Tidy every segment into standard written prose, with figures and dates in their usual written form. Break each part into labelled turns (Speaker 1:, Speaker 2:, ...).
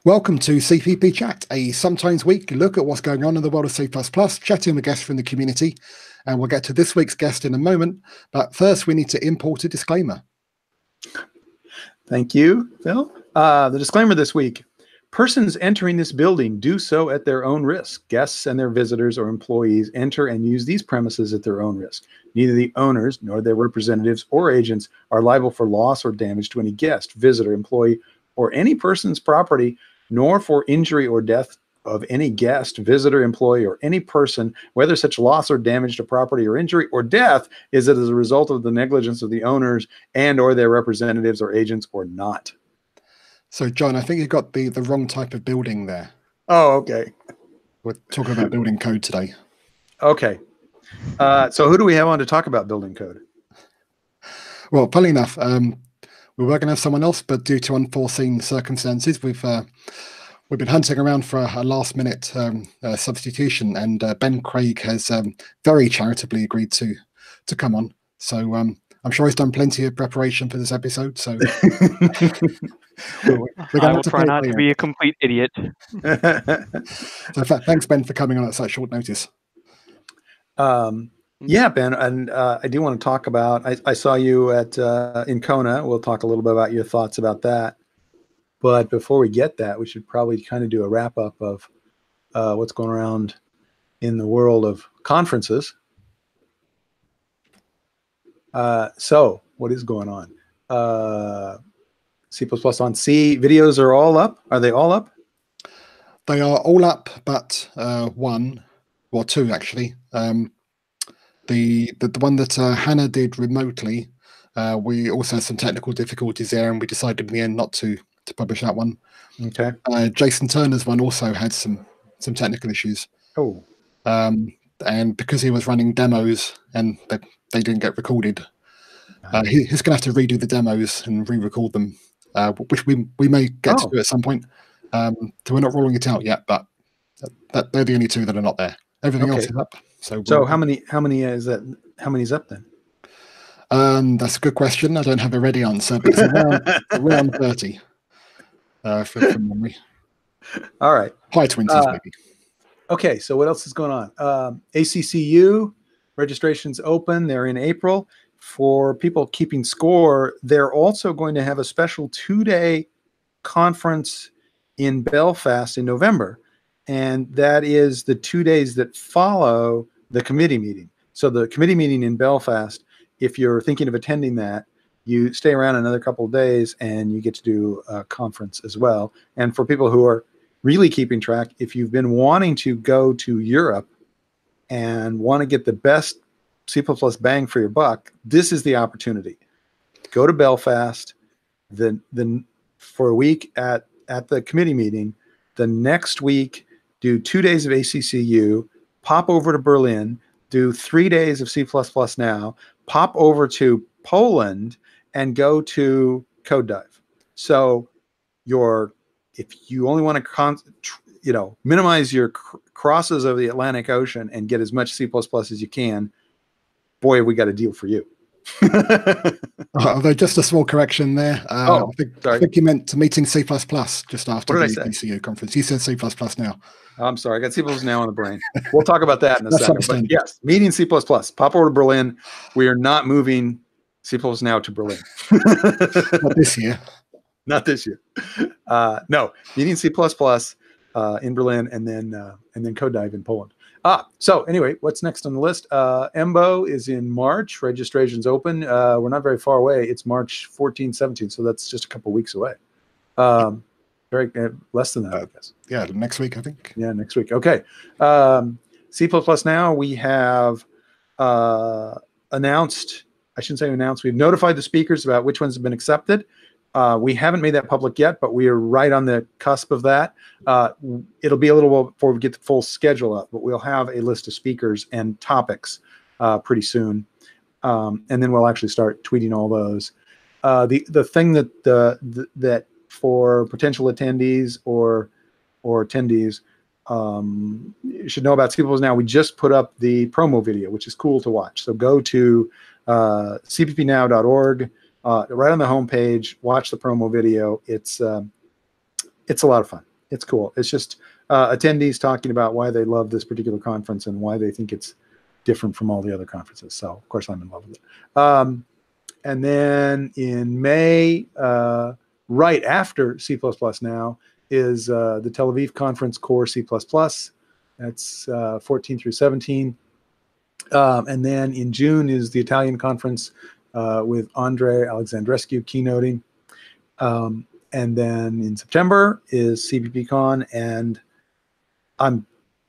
Speaker 1: Welcome to Cpp.chat, a sometimes weekly look at what's going on in the world of C++, chatting with guests from the community. And we'll get to this week's guest in a moment. But first, we need to import a disclaimer.
Speaker 2: Thank you, Phil. The disclaimer this week. Persons entering this building do so at their own risk. Guests and their visitors or employees enter and use these premises at their own risk. Neither the owners nor their representatives or agents are liable for loss or damage to any guest, visitor, employee, or any person's property, nor for injury or death of any guest, visitor, employee, or any person, whether such loss or damage to property or injury or death is as a result of the negligence of the owners and or their representatives or agents or not.
Speaker 1: So, John, I think you got the wrong type of building there.
Speaker 2: Oh, okay.
Speaker 1: We're talking about building code today.
Speaker 2: Okay. So who do we have on to talk about building code?
Speaker 1: Well, funny enough, we were going to have someone else, but due to unforeseen circumstances, we've been hunting around for a last-minute substitution, and Ben Craig has very charitably agreed to come on. So I'm sure he's done plenty of preparation for this episode. So
Speaker 3: I will try not to be a complete idiot.
Speaker 1: So thanks, Ben, for coming on at such short notice.
Speaker 2: Yeah, Ben, and I do want to talk about. I saw you at in Kona. We'll talk a little bit about your thoughts about that. But before we get that, we should probably kind of do a wrap up of what's going around in the world of conferences. So what is going on? C++ on C videos are all up. Are they all up?
Speaker 1: They are all up, but one or two actually. The one that Hannah did remotely, we also had some technical difficulties there, and we decided in the end not to publish that one.
Speaker 2: Okay.
Speaker 1: Jason Turner's one also had some technical issues.
Speaker 2: Oh.
Speaker 1: And because he was running demos and they didn't get recorded, he's going to have to redo the demos and re-record them, which we may get to do at some point. So we're not ruling it out yet, but they're the only two that are not there. Everything else is up. So
Speaker 2: how many is that? How many's up then?
Speaker 1: That's a good question. I don't have a ready answer, but it's around 30 from memory.
Speaker 2: All right.
Speaker 1: High 20s, maybe.
Speaker 2: Okay, so what else is going on? ACCU registration's open. They're in April. For people keeping score, they're also going to have a special 2-day conference in Belfast in November. And that is the 2 days that follow the committee meeting. So the committee meeting in Belfast, if you're thinking of attending that, you stay around another couple of days and you get to do a conference as well. And for people who are really keeping track, if you've been wanting to go to Europe and want to get the best C++ bang for your buck, this is the opportunity. Go to Belfast for a week at the committee meeting. The next week, do 2 days of ACCU, pop over to Berlin, do 3 days of C++ Now, pop over to Poland, and go to Code Dive. So if you only want to minimize your crosses of the Atlantic Ocean and get as much C++ as you can, boy, we got a deal for you.
Speaker 1: Although just a small correction there. I think you meant meeting C++ just after the ACCU conference. You said C++ Now.
Speaker 2: I'm sorry, I got C++ Now on the brain. We'll talk about that in a second. But yes, meeting C++. Pop over to Berlin. We are not moving C++ Now to Berlin.
Speaker 1: Not this year.
Speaker 2: Not this year. No, meeting C++ in Berlin, and then Code Dive in Poland. So anyway, what's next on the list? EMBO is in March. Registration's open. We're not very far away. It's March 14, 17, so that's just a couple weeks away. Less than that, I guess.
Speaker 1: Yeah, next week, I think.
Speaker 2: Yeah, next week. Okay. C++ Now, we have announced, I shouldn't say announced, we've notified the speakers about which ones have been accepted. We haven't made that public yet, but we are right on the cusp of that. It'll be a little while before we get the full schedule up, but we'll have a list of speakers and topics pretty soon. And then we'll actually start tweeting all those. The thing that for potential attendees or attendees you should know about C++ Now, we just put up the promo video, which is cool to watch. So go to cppnow.org. Right on the homepage, watch the promo video. It's a lot of fun. It's cool. It's just attendees talking about why they love this particular conference and why they think it's different from all the other conferences. So, of course, I'm in love with it. And then in May, right after C++ Now, is the Tel Aviv conference Core C++. That's 14 through 17. And then in June is the Italian conference with Andre Alexandrescu keynoting. And then in September is CPPCon, and I'm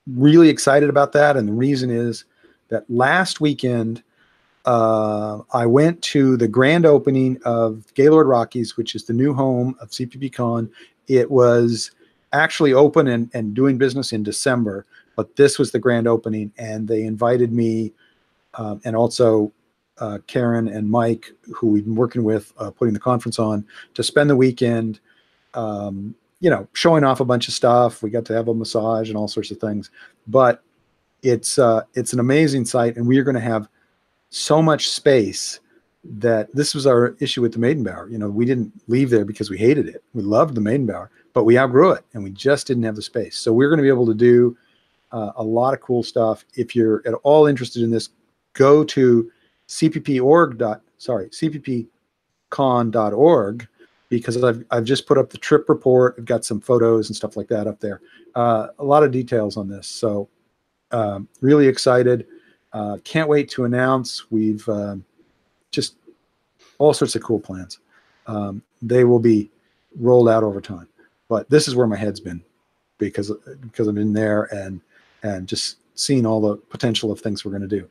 Speaker 2: really excited about that. And the reason is that last weekend, I went to the grand opening of Gaylord Rockies, which is the new home of CPPCon. It was actually open and doing business in December, but this was the grand opening, and they invited me and also Karen and Mike, who we've been working with putting the conference on, to spend the weekend, showing off a bunch of stuff. We got to have a massage and all sorts of things, but it's an amazing site, and we are going to have so much space that this was our issue with the Maidenbauer. We didn't leave there because we hated it. We loved the Maidenbauer, but we outgrew it, and we just didn't have the space. So we're going to be able to do a lot of cool stuff. If you're at all interested in this, go to cppcon.org, because I've just put up the trip report. I've got some photos and stuff like that up there. A lot of details on this. So really excited. Can't wait to announce. We've just all sorts of cool plans. They will be rolled out over time. But this is where my head's been because I'm in there and just seeing all the potential of things we're going to do.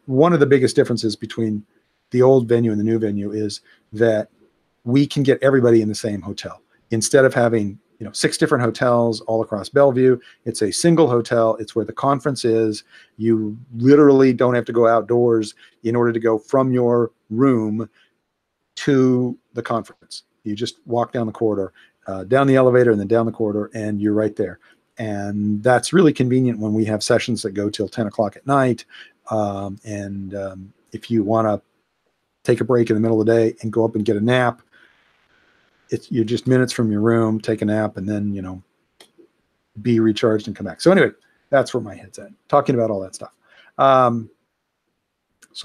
Speaker 2: One of the biggest differences between the old venue and the new venue is that we can get everybody in the same hotel. Instead of having 6 different hotels all across Bellevue, it's a single hotel. It's where the conference is. You literally don't have to go outdoors in order to go from your room to the conference. You just walk down the corridor, down the elevator, and then down the corridor, and you're right there. And that's really convenient when we have sessions that go till 10 o'clock at night. If you want to take a break in the middle of the day and go up and get a nap, you're just minutes from your room, take a nap, and then, be recharged and come back. So anyway, that's where my head's at, talking about all that stuff. So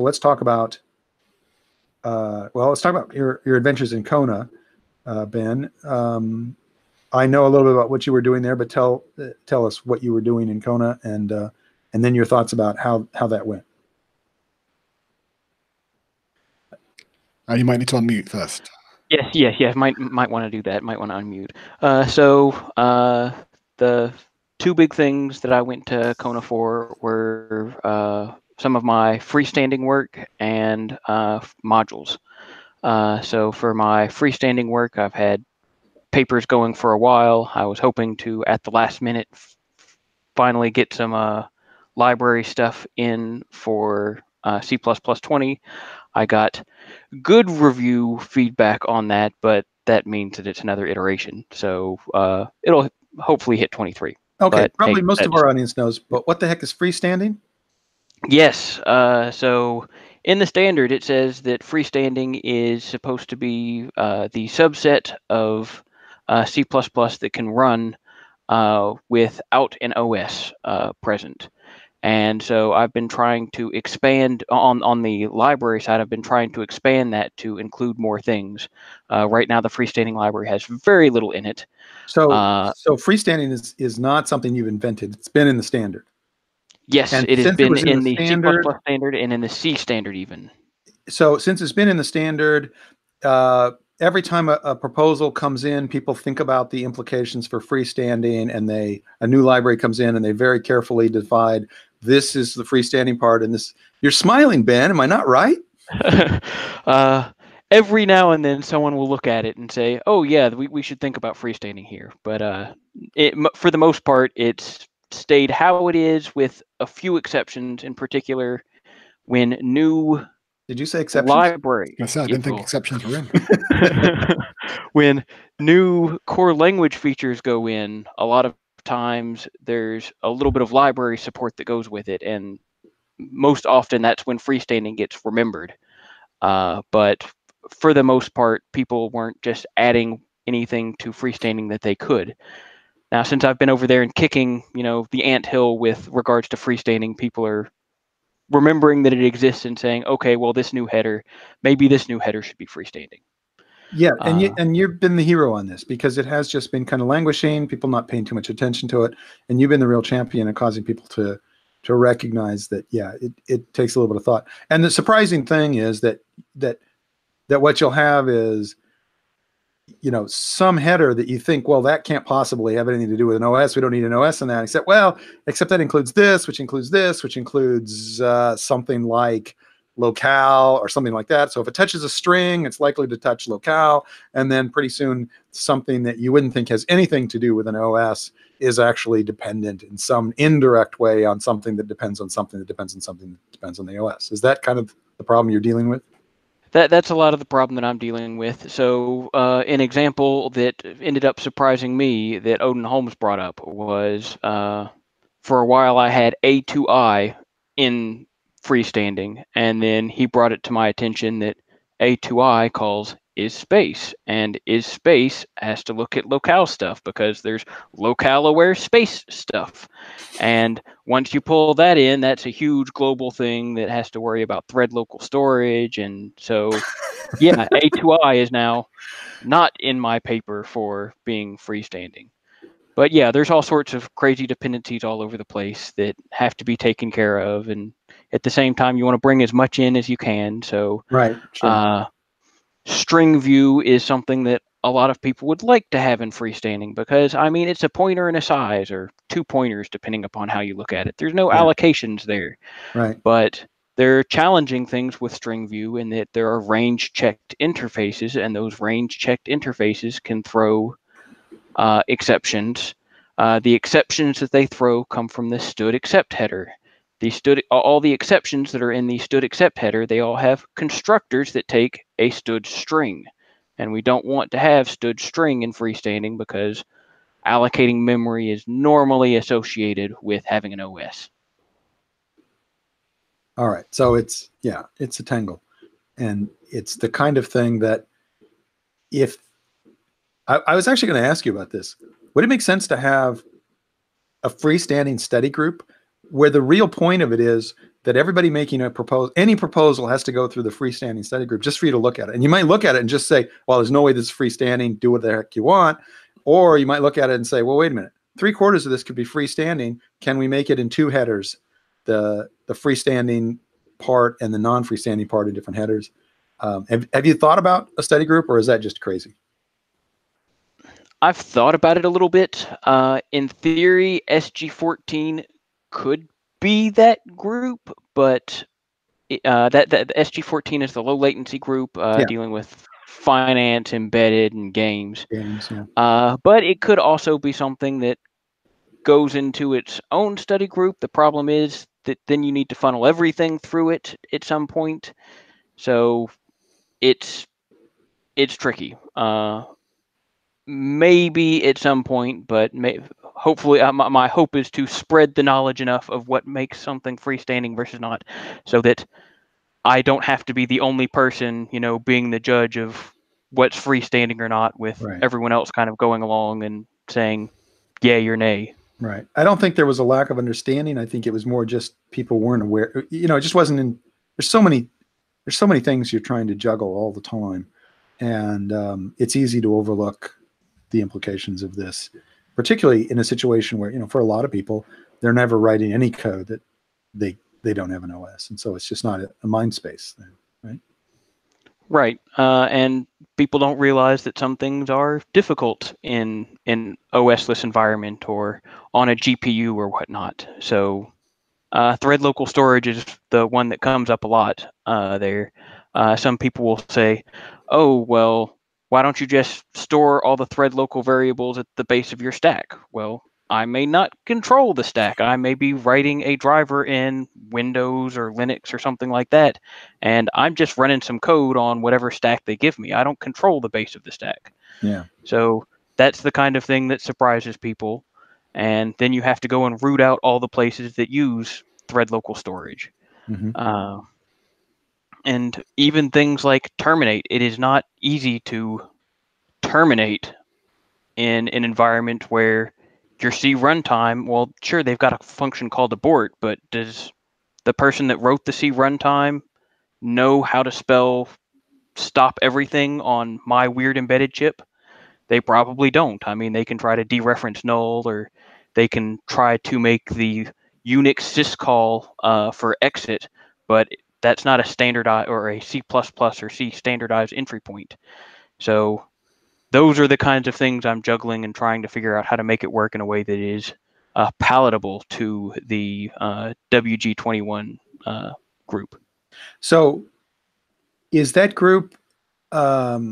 Speaker 2: let's talk about, your adventures in Kona, Ben. I know a little bit about what you were doing there, but tell us what you were doing in Kona, and then your thoughts about how that went.
Speaker 1: You might need to unmute first.
Speaker 3: Yes. Might want to do that. Might want to unmute. So the 2 big things that I went to Kona for were some of my freestanding work and modules. So for my freestanding work, I've had papers going for a while. I was hoping to, at the last minute, finally get some library stuff in for C++20. I got good review feedback on that, but that means that it's another iteration. So it'll hopefully hit 23.
Speaker 2: Okay,
Speaker 3: but
Speaker 2: probably most of our audience knows, but what the heck is freestanding?
Speaker 3: Yes. So in the standard, it says that freestanding is supposed to be the subset of C++ that can run without an OS present. And so I've been trying to expand on the library side. I've been trying to expand that to include more things. Right now, the freestanding library has very little in it.
Speaker 2: So freestanding is not something you've invented. It's been in the standard.
Speaker 3: Yes, it has been in the C++ standard and in the C standard even.
Speaker 2: So since it's been in the standard, every time a proposal comes in, people think about the implications for freestanding, and a new library comes in, and they very carefully divide, this is the freestanding part, and this. You're smiling, Ben. Am I not right?
Speaker 3: Every now and then, someone will look at it and say, "Oh yeah, we should think about freestanding here." But for the most part, it's stayed how it is, with a few exceptions. In particular, when new
Speaker 2: Did you say exceptions?
Speaker 3: Library.
Speaker 1: I didn't think exceptions were in.
Speaker 3: When new core language features go in, a lot of times there's a little bit of library support that goes with it, and most often that's when freestanding gets remembered. But for the most part, people weren't just adding anything to freestanding that they could. Now, since I've been over there and kicking, the anthill with regards to freestanding, people are remembering that it exists and saying, okay, well, maybe this new header should be freestanding.
Speaker 2: Yeah, and you've been the hero on this, because it has just been kind of languishing, people not paying too much attention to it, and you've been the real champion in causing people to recognize that, yeah, it takes a little bit of thought. And the surprising thing is that what you'll have is, some header that you think, well, that can't possibly have anything to do with an OS. We don't need an OS in that, except that includes this, which includes this, which includes something like locale or something like that. So if it touches a string, it's likely to touch locale. And then pretty soon, something that you wouldn't think has anything to do with an OS is actually dependent in some indirect way on something that depends on something that depends on something that depends on the OS. Is that kind of the problem you're dealing with?
Speaker 3: That's a lot of the problem that I'm dealing with. So an example that ended up surprising me that Odin Holmes brought up was for a while I had A2I in freestanding, and then he brought it to my attention that A2I calls is space, and is space has to look at locale stuff because there's locale aware space stuff. And once you pull that in, that's a huge global thing that has to worry about thread local storage. And so, yeah, A2I is now not in my paper for being freestanding. But yeah, there's all sorts of crazy dependencies all over the place that have to be taken care of. And at the same time, you want to bring as much in as you can. So,
Speaker 2: Right. Sure.
Speaker 3: String view is something that a lot of people would like to have in freestanding because, it's a pointer and a size, or 2 pointers, depending upon how you look at it. There's no allocations there.
Speaker 2: Right.
Speaker 3: But there are challenging things with string view in that there are range checked interfaces, and those range checked interfaces can throw exceptions. The exceptions that they throw come from the stood except header. All the exceptions that are in the stood except header, they all have constructors that take a stood string. And we don't want to have stood string in freestanding because allocating memory is normally associated with having an OS.
Speaker 2: All right. So it's a tangle. And it's the kind of thing that if I was actually going to ask you about this, would it make sense to have a freestanding study group where the real point of it is that everybody making any proposal has to go through the freestanding study group just for you to look at it? And you might look at it and just say, well, there's no way this is freestanding, do what the heck you want. Or you might look at it and say, well, wait a minute, 3/4 of this could be freestanding. Can we make it in 2 headers? The freestanding part and the non-freestanding part in different headers. Have you thought about a study group, or is that just crazy?
Speaker 3: I've thought about it a little bit. In theory, SG14 could be that group, but that SG14 is the low latency group dealing with finance, embedded, and games. But it could also be something that goes into its own study group. The problem is that then you need to funnel everything through it at some point. So it's tricky. Maybe at some point, but hopefully my hope is to spread the knowledge enough of what makes something freestanding versus not, so that I don't have to be the only person, being the judge of what's freestanding or not, with everyone else kind of going along and saying yay or nay.
Speaker 2: Right. I don't think there was a lack of understanding. I think it was more just people weren't aware. It just wasn't in. There's so many things you're trying to juggle all the time, and it's easy to overlook the implications of this, particularly in a situation where, for a lot of people, they're never writing any code that they don't have an OS, and so it's just not a mind space thing, right?
Speaker 3: Right. And people don't realize that some things are difficult in OS-less environment or on a GPU or whatnot. So thread local storage is the one that comes up a lot there. Some people will say, oh, well, why don't you just store all the thread local variables at the base of your stack? Well, I may not control the stack. I may be writing a driver in Windows or Linux or something like that, and I'm just running some code on whatever stack they give me. I don't control the base of the stack.
Speaker 2: Yeah.
Speaker 3: So that's the kind of thing that surprises people. And then you have to go and root out all the places that use thread local storage.
Speaker 2: Mm-hmm.
Speaker 3: And even things like terminate, it is not easy to terminate in an environment where your C runtime, well, sure, they've got a function called abort, but does the person that wrote the C runtime know how to spell stop everything on my weird embedded chip? They probably don't. I mean, they can try to dereference null, or they can try to make the Unix syscall for exit, but that's not a standardized or a C++ or C standardized entry point. So those are the kinds of things I'm juggling and trying to figure out how to make it work in a way that is palatable to the WG21 group.
Speaker 2: So is that group, what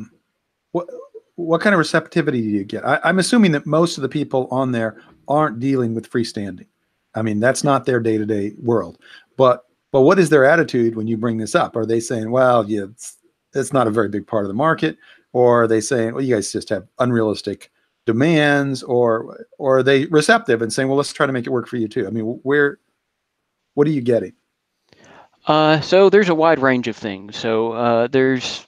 Speaker 2: kind of receptivity do you get? I'm assuming that most of the people on there aren't dealing with freestanding. I mean, that's not their day-to-day world. But what is their attitude when you bring this up? Are they saying, well, yeah, it's not a very big part of the market? Or are they saying, well, you guys just have unrealistic demands? Or are they receptive and saying, well, let's try to make it work for you too? I mean, what are you getting?
Speaker 3: So there's a wide range of things. So there's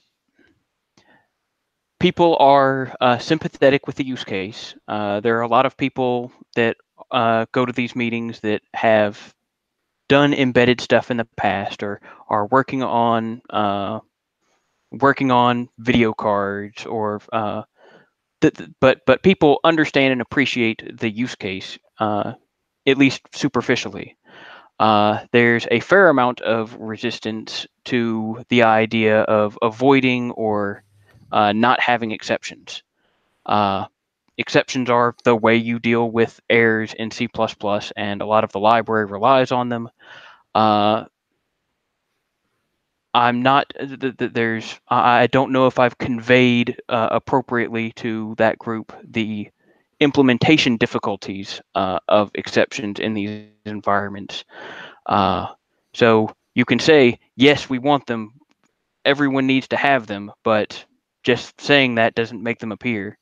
Speaker 3: people are sympathetic with the use case. There are a lot of people that go to these meetings that have done embedded stuff in the past, or are working on video cards, or but people understand and appreciate the use case, at least superficially. There's a fair amount of resistance to the idea of avoiding or not having exceptions. Exceptions are the way you deal with errors in C++, and a lot of the library relies on them. I'm not, I don't know if I've conveyed appropriately to that group the implementation difficulties of exceptions in these environments. So you can say, yes, we want them, everyone needs to have them, but just saying that doesn't make them appear.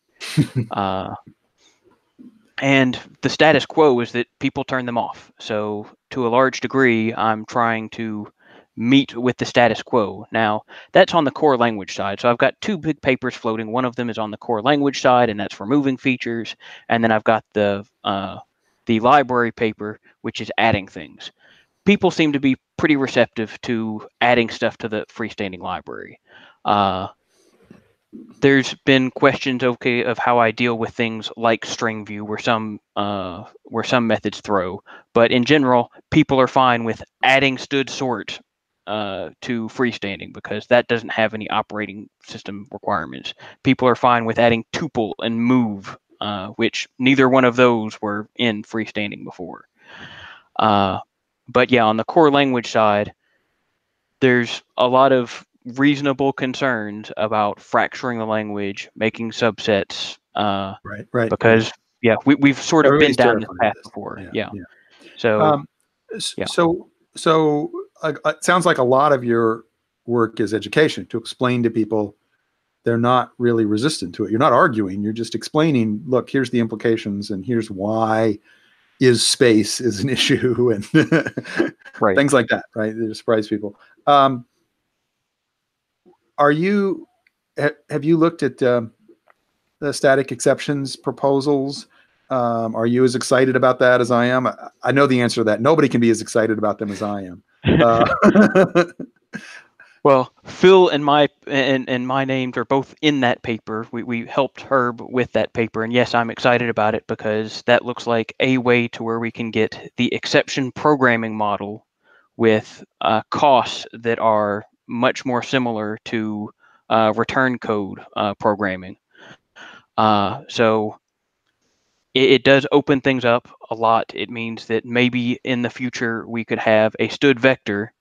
Speaker 3: And the status quo is that people turn them off. So to a large degree, I'm trying to meet with the status quo. Now, that's on the core language side. So I've got two big papers floating. One of them is on the core language side, and that's removing features. And then I've got the library paper, which is adding things. People seem to be pretty receptive to adding stuff to the freestanding library. There's been questions, okay, of how I deal with things like string view, where some methods throw. But in general, people are fine with adding std sort to freestanding, because that doesn't have any operating system requirements. People are fine with adding tuple and move, which neither one of those were in freestanding before. But yeah, on the core language side, there's a lot of reasonable concerns about fracturing the language, making subsets,
Speaker 2: Right.
Speaker 3: because yeah, we've sort of been
Speaker 2: Everybody's
Speaker 3: down this
Speaker 2: terrified of
Speaker 3: path
Speaker 2: this.
Speaker 3: before.
Speaker 2: Yeah.
Speaker 3: So yeah.
Speaker 2: So it sounds like a lot of your work is education, to explain to people they're not really resistant to it. You're not arguing. You're just explaining, look, here's the implications, and here's why space is an issue, and
Speaker 3: Right.
Speaker 2: things like that, right? They surprise people. Have you looked at the static exceptions proposals? Are you as excited about that as I am? I know the answer to that. Nobody can be as excited about them as I am.
Speaker 3: Well, Phil and my names are both in that paper. We helped Herb with that paper, and yes, I'm excited about it, because that looks like a way to where we can get the exception programming model with costs that are much more similar to return code programming. So it does open things up a lot. It means that maybe in the future we could have a std vector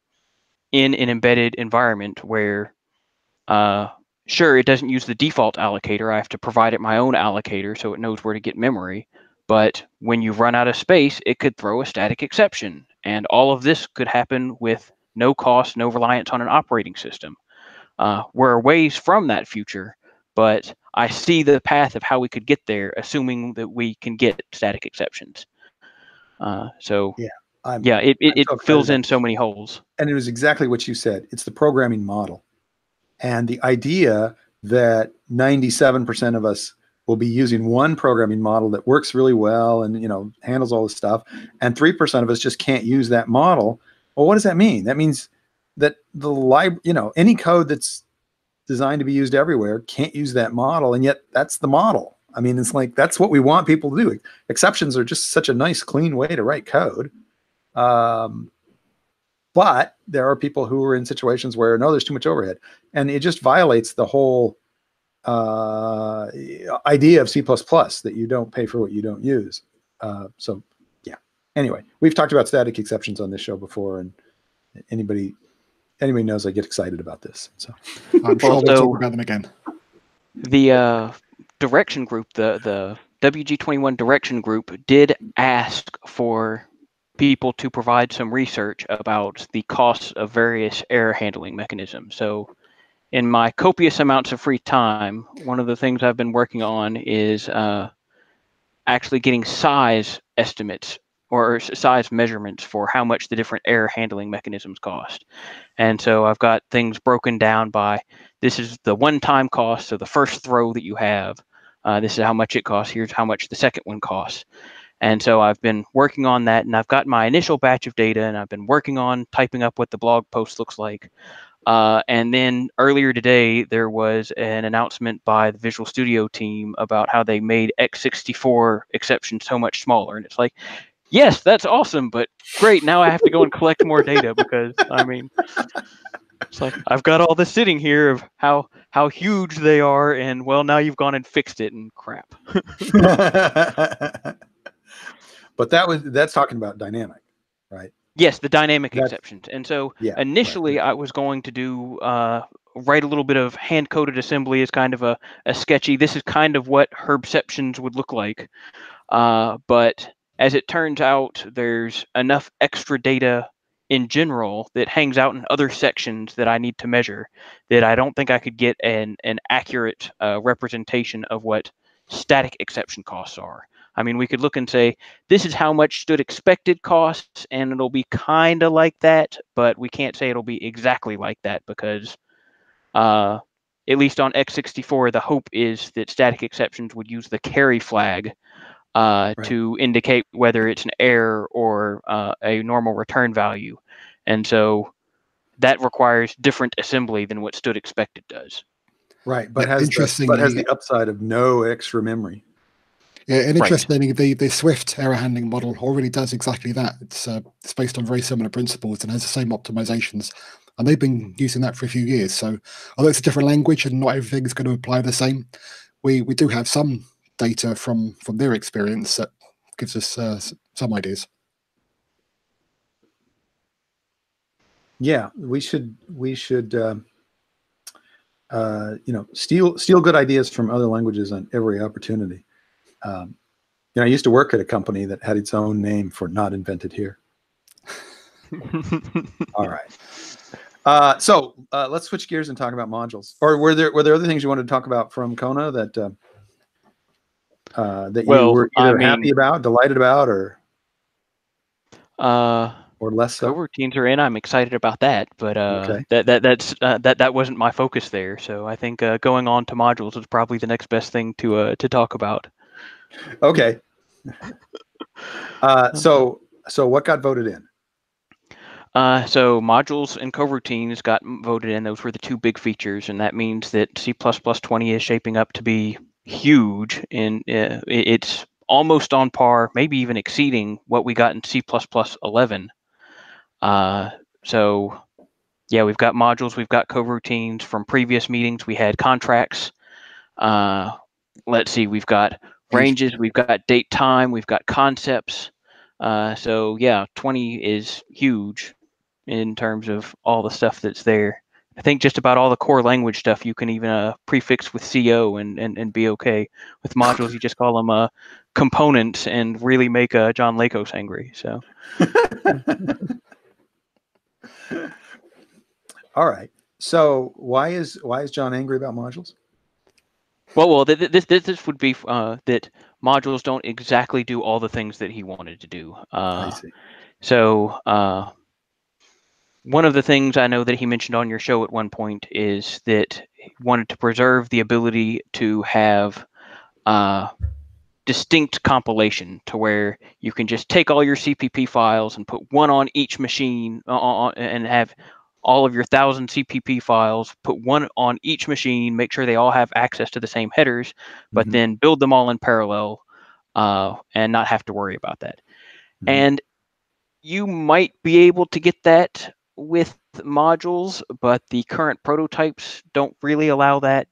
Speaker 3: in an embedded environment where, sure, it doesn't use the default allocator. I have to provide it my own allocator so it knows where to get memory. But when you run out of space, it could throw a static exception. And all of this could happen with no cost, no reliance on an operating system. We're a ways from that future, but I see the path of how we could get there, assuming that we can get static exceptions. It
Speaker 2: so
Speaker 3: fills in so many holes.
Speaker 2: And it was exactly what you said. It's the programming model. And the idea that 97% of us will be using one programming model that works really well and, you know, handles all this stuff, and 3% of us just can't use that model. Well, what does that mean? That means that any code that's designed to be used everywhere can't use that model, and yet that's the model. I mean, it's like, that's what we want people to do. Exceptions are just such a nice, clean way to write code. But there are people who are in situations where, no, there's too much overhead, and it just violates the whole idea of C++ that you don't pay for what you don't use. So yeah. Anyway, we've talked about static exceptions on this show before, and anybody knows I get excited about this. So
Speaker 1: I'm sure we'll talk about them again.
Speaker 3: The direction group, the WG21 direction group, did ask for people to provide some research about the costs of various error handling mechanisms. So in my copious amounts of free time, one of the things I've been working on is actually getting size estimates or size measurements for how much the different error handling mechanisms cost. And so I've got things broken down by, this is the one-time cost of the first throw that you have. This is how much it costs. Here's how much the second one costs. And so I've been working on that, and I've got my initial batch of data, and I've been working on typing up what the blog post looks like. And then earlier today, there was an announcement by the Visual Studio team about how they made x64 exceptions so much smaller. And it's like, yes, that's awesome, but great, now I have to go and collect more data, because, I mean, it's like, I've got all this sitting here of how huge they are, and, well, now you've gone and fixed it, and crap.
Speaker 2: But that's talking about dynamic, right?
Speaker 3: Yes, the dynamic exceptions. And so initially
Speaker 2: right.
Speaker 3: I was going to do write a little bit of hand-coded assembly as kind of a sketchy, this is kind of what herbceptions would look like. But as it turns out, there's enough extra data in general that hangs out in other sections that I need to measure that I don't think I could get an accurate representation of what static exception costs are. I mean, we could look and say, this is how much stood expected costs, and it'll be kind of like that, but we can't say it'll be exactly like that, because at least on x64, the hope is that static exceptions would use the carry flag to indicate whether it's an error or a normal return value. And so that requires different assembly than what stood expected does.
Speaker 2: Right, but has the upside of no extra memory.
Speaker 1: Yeah, and interestingly, the Swift error handling model already does exactly that. It's based on very similar principles and has the same optimizations. And they've been using that for a few years. So although it's a different language and not everything is going to apply the same, we do have some data from their experience that gives us some ideas.
Speaker 2: Yeah, we should steal good ideas from other languages on every opportunity. I used to work at a company that had its own name for "not invented here." All right. So let's switch gears and talk about modules. Or were there other things you wanted to talk about from Kona that you were either happy about, delighted about, or less so?
Speaker 3: Coroutines are in. I'm excited about that, but that wasn't my focus there. So I think going on to modules is probably the next best thing to talk about.
Speaker 2: Okay. So what got voted in?
Speaker 3: So modules and coroutines got voted in. Those were the two big features, and that means that C++20 is shaping up to be huge, and it's almost on par, maybe even exceeding what we got in C++11. So yeah, we've got modules, we've got coroutines. From previous meetings, we had contracts. Let's see, we've got ranges, we've got date time, we've got concepts. So yeah, 20 is huge in terms of all the stuff that's there. I think just about all the core language stuff you can even prefix with CO and be okay. With modules, you just call them components and really make John Lakos angry. So.
Speaker 2: All right. So why is John angry about modules?
Speaker 3: Well, this would be that modules don't exactly do all the things that he wanted to do.
Speaker 2: I see.
Speaker 3: So one of the things I know that he mentioned on your show at one point is that he wanted to preserve the ability to have distinct compilation to where you can just take all your CPP files and put one on each machine and have all of your 1,000 CPP files, put one on each machine, make sure they all have access to the same headers, but then build them all in parallel and not have to worry about that. And you might be able to get that with modules, but the current prototypes don't really allow that.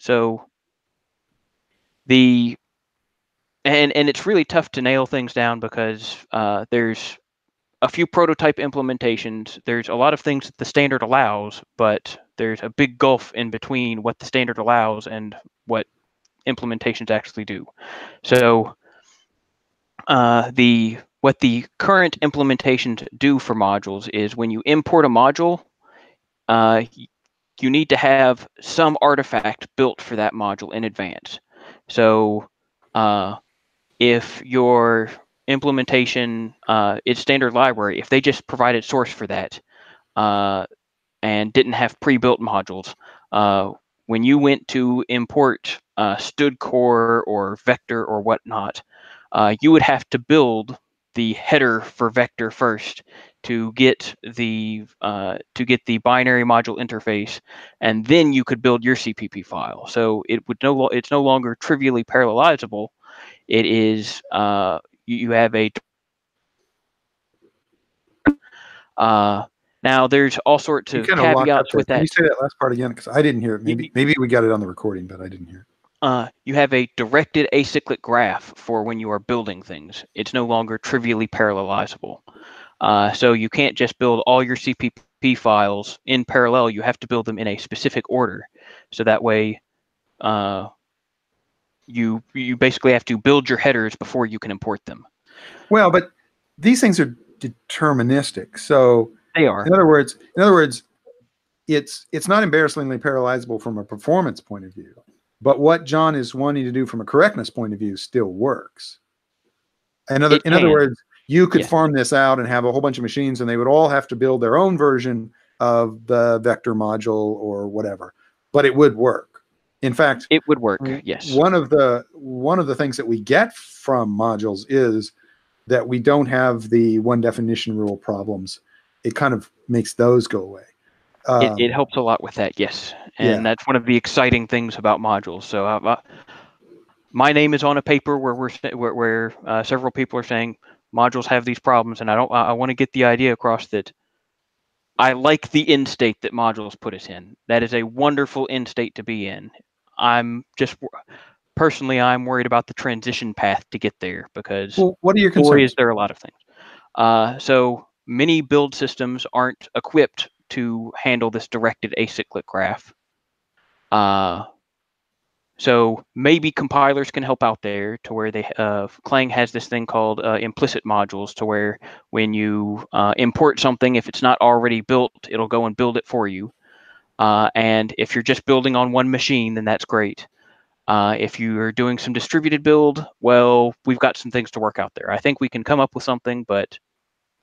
Speaker 3: So it's really tough to nail things down because there's a few prototype implementations. There's a lot of things that the standard allows, but there's a big gulf in between what the standard allows and what implementations actually do. So what the current implementations do for modules is when you import a module, you need to have some artifact built for that module in advance. So if your implementation is standard library, if they just provided source for that and didn't have pre-built modules, when you went to import stud core or vector or whatnot, you would have to build the header for vector first to get the binary module interface, and then you could build your CPP file. So it's no longer trivially parallelizable. It is you have a now there's all sorts of caveats with that.
Speaker 2: Can you say that last part again? Because I didn't hear it. Maybe we got it on the recording, but I didn't hear it.
Speaker 3: You have a directed acyclic graph for when you are building things. It's no longer trivially parallelizable. So you can't just build all your CPP files in parallel. You have to build them in a specific order. So that way you basically have to build your headers before you can import them.
Speaker 2: Well, but these things are deterministic. So
Speaker 3: they are.
Speaker 2: In other words, it's not embarrassingly parallelizable from a performance point of view. But what John is wanting to do from a correctness point of view still works. In other words, you could farm this out and have a whole bunch of machines, and they would all have to build their own version of the vector module or whatever, but it would work. In fact,
Speaker 3: it would work. Yes.
Speaker 2: One of the things that we get from modules is that we don't have the one definition rule problems. It kind of makes those go away.
Speaker 3: It helps a lot with that, yes. And that's one of the exciting things about modules. So my name is on a paper where several people are saying modules have these problems, and I want to get the idea across that I like the end state that modules put us in. That is a wonderful end state to be in. I'm worried about the transition path to get there because
Speaker 2: what are your concerns?
Speaker 3: Boy, is there a lot of things. So many build systems aren't equipped to handle this directed acyclic graph. So maybe compilers can help out there to where Clang has this thing called implicit modules, to where when you import something, if it's not already built, it'll go and build it for you. And if you're just building on one machine, then that's great. If you're doing some distributed build, well, we've got some things to work out there. I think we can come up with something, but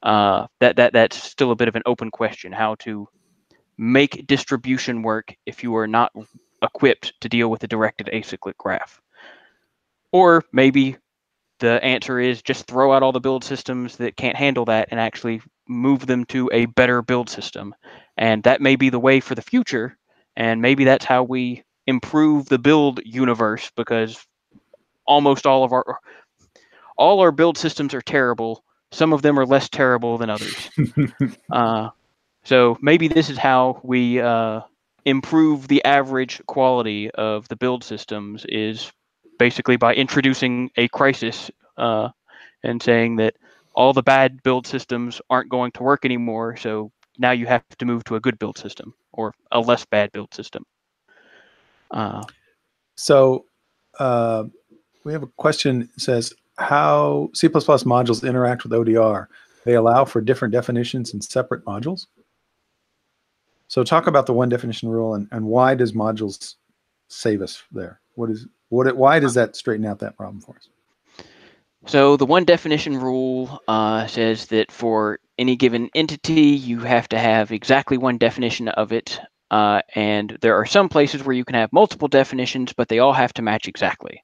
Speaker 3: that's still a bit of an open question, how to make distribution work if you are not equipped to deal with a directed acyclic graph. Or maybe the answer is just throw out all the build systems that can't handle that and actually move them to a better build system. And that may be the way for the future. And maybe that's how we improve the build universe, because almost all our build systems are terrible. Some of them are less terrible than others. So maybe this is how we improve the average quality of the build systems, is basically by introducing a crisis and saying that all the bad build systems aren't going to work anymore. So now you have to move to a good build system or a less bad build system.
Speaker 2: So we have a question that says, how C++ modules interact with ODR. They allow for different definitions in separate modules. So talk about the one definition rule and why does modules save us there? Why does that straighten out that problem for us?
Speaker 3: So the one definition rule says that for any given entity, you have to have exactly one definition of it. And there are some places where you can have multiple definitions, but they all have to match exactly.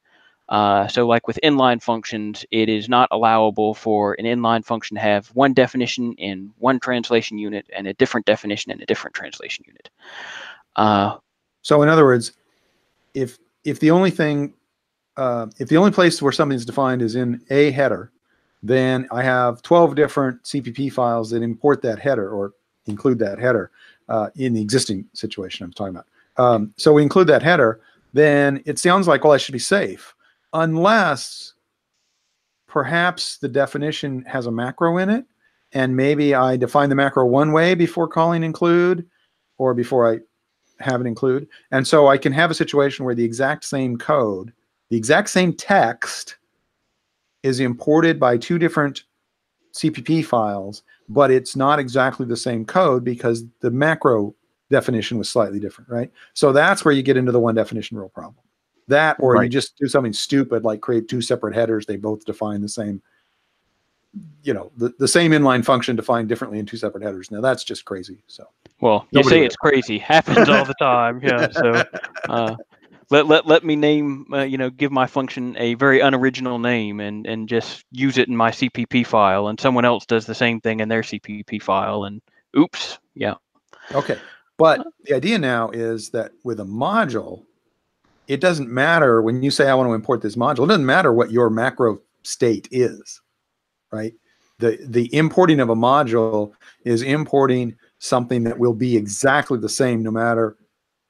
Speaker 3: So like with inline functions, it is not allowable for an inline function to have one definition in one translation unit and a different definition in a different translation unit.
Speaker 2: So in other words, if the only thing, if the only place where something's defined is in a header, then I have 12 different CPP files that import that header or include that header in the existing situation I'm talking about. So we include that header, then it sounds like, well, I should be safe, unless perhaps the definition has a macro in it, and maybe I define the macro one way before calling include, or before I have an include. And so I can have a situation where the exact same code, the exact same text is imported by two different CPP files, but it's not exactly the same code because the macro definition was slightly different, right? So that's where you get into the one definition rule problem. That, or you just do something stupid like create two separate headers. They both define the same, the same inline function defined differently in two separate headers. Now that's just crazy. So,
Speaker 3: well, you say it's crazy, happens all the time. Yeah. So let me name, give my function a very unoriginal name and just use it in my CPP file, and someone else does the same thing in their CPP file, and oops, yeah.
Speaker 2: Okay, but the idea now is that with a module, it doesn't matter when you say I want to import this module. It doesn't matter what your macro state is, right? The importing of a module is importing something that will be exactly the same no matter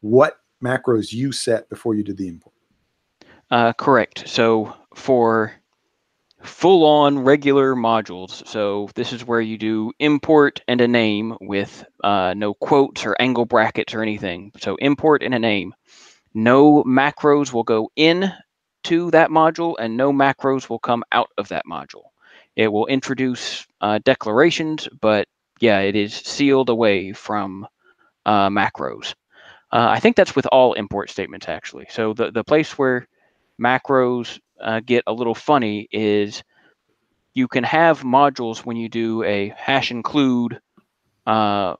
Speaker 2: what macros you set before you did the import.
Speaker 3: Correct. So for full-on regular modules, so this is where you do import and a name with no quotes or angle brackets or anything. So import and a name. No macros will go in to that module, and no macros will come out of that module. It will introduce declarations, but yeah, it is sealed away from macros. I think that's with all import statements, actually. So the place where macros get a little funny is you can have modules when you do a hash include of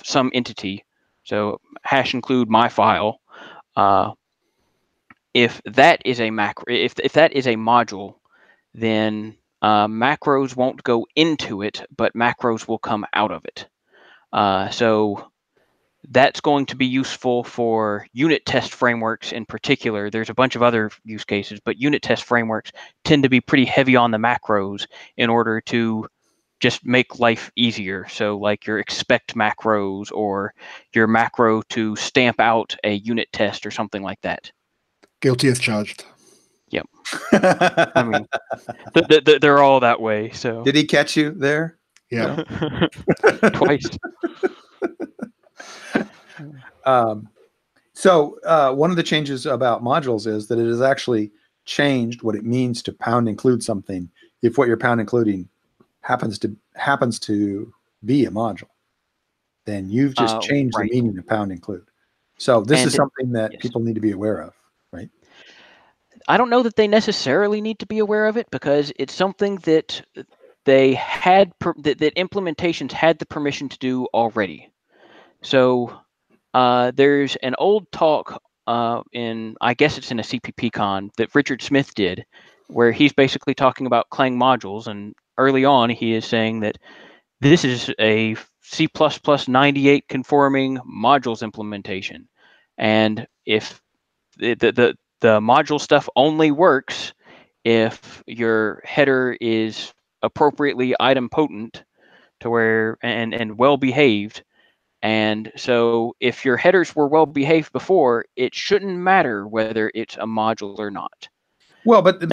Speaker 3: some entity. So hash include my file. If that is a macro, if that is a module, then macros won't go into it, but macros will come out of it. So that's going to be useful for unit test frameworks in particular. There's a bunch of other use cases, but unit test frameworks tend to be pretty heavy on the macros in order to just make life easier. So like your expect macros or your macro to stamp out a unit test or something like that.
Speaker 1: Guilty as charged.
Speaker 3: Yep. I mean, they're all that way. So
Speaker 2: did he catch you there?
Speaker 1: Yeah.
Speaker 3: Twice.
Speaker 2: So one of the changes about modules is that it has actually changed what it means to pound include something if what you're pound including happens to be a module. Then you've just changed the meaning of pound include. So this is something that people need to be aware of, right?
Speaker 3: I don't know that they necessarily need to be aware of it, because it's something that they had that implementations had the permission to do already. So there's an old talk I guess it's in a CPP-con that Richard Smith did, where he's basically talking about Clang modules, and early on he is saying that this is a C++ 98 conforming modules implementation, and if the module stuff only works if your header is appropriately idempotent to where and well behaved. And so if your headers were well behaved before, it shouldn't matter whether it's a module or not.
Speaker 2: Well, but the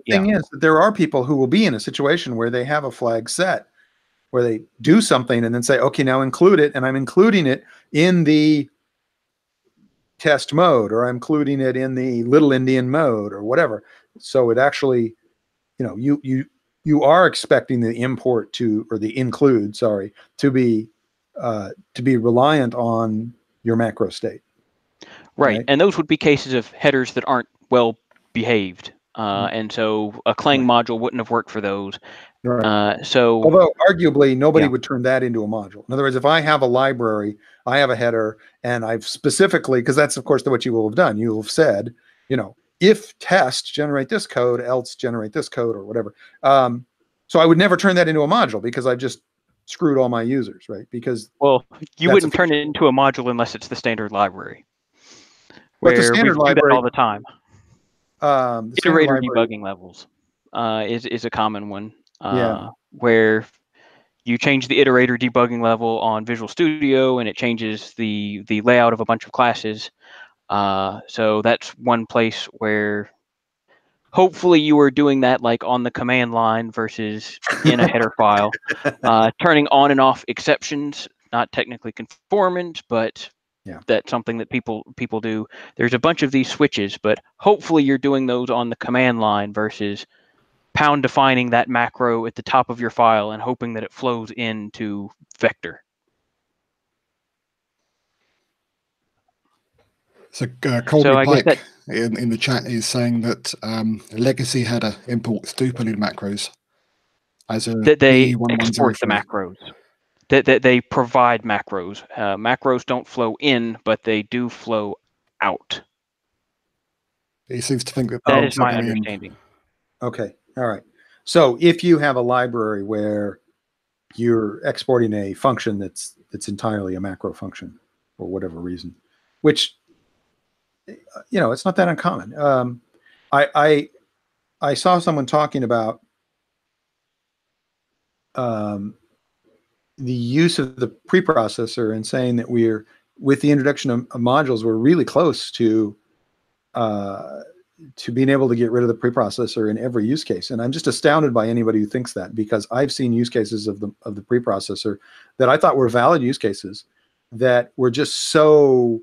Speaker 2: thing is that there are people who will be in a situation where they have a flag set, where they do something and then say, okay, now include it, and I'm including it in the test mode, or I'm including it in the little Indian mode, or whatever. So it actually, you are expecting the import to, or the include, sorry, to be reliant on your macro state.
Speaker 3: Right. And those would be cases of headers that aren't well behaved. And so a Clang module wouldn't have worked for those.
Speaker 2: Right.
Speaker 3: So
Speaker 2: although arguably nobody would turn that into a module. In other words, if I have a library, I have a header, and I've specifically, because that's of course what you will have done, you will have said, if test generate this code, else generate this code or whatever. So I would never turn that into a module because I've just screwed all my users, right? Because
Speaker 3: you wouldn't turn it into a module unless it's the standard library.
Speaker 2: But the
Speaker 3: Where we
Speaker 2: standard
Speaker 3: do that
Speaker 2: library
Speaker 3: all the time.
Speaker 2: the standard
Speaker 3: Iterator
Speaker 2: library,
Speaker 3: debugging levels is a common one.
Speaker 2: Yeah.
Speaker 3: Where you change the iterator debugging level on Visual Studio and it changes the layout of a bunch of classes. So that's one place where hopefully you are doing that like on the command line versus in a header file. Turning on and off exceptions, not technically conformant, but that's something that people do. There's a bunch of these switches, but hopefully you're doing those on the command line versus pound defining that macro at the top of your file and hoping that it flows into vector.
Speaker 1: So Colby Pike in the chat is saying that Legacy had to import stupidly macros as a
Speaker 3: that they
Speaker 1: B1103.
Speaker 3: export the macros. That they provide macros. Macros don't flow in, but they do flow out.
Speaker 1: He seems to think that
Speaker 3: that is my understanding.
Speaker 2: Okay, all right. So if you have a library where you're exporting a function that's entirely a macro function for whatever reason, which it's not that uncommon. I saw someone talking about the use of the preprocessor and saying that with the introduction of modules, we're really close to being able to get rid of the preprocessor in every use case. And I'm just astounded by anybody who thinks that, because I've seen use cases of the preprocessor that I thought were valid use cases that were just so,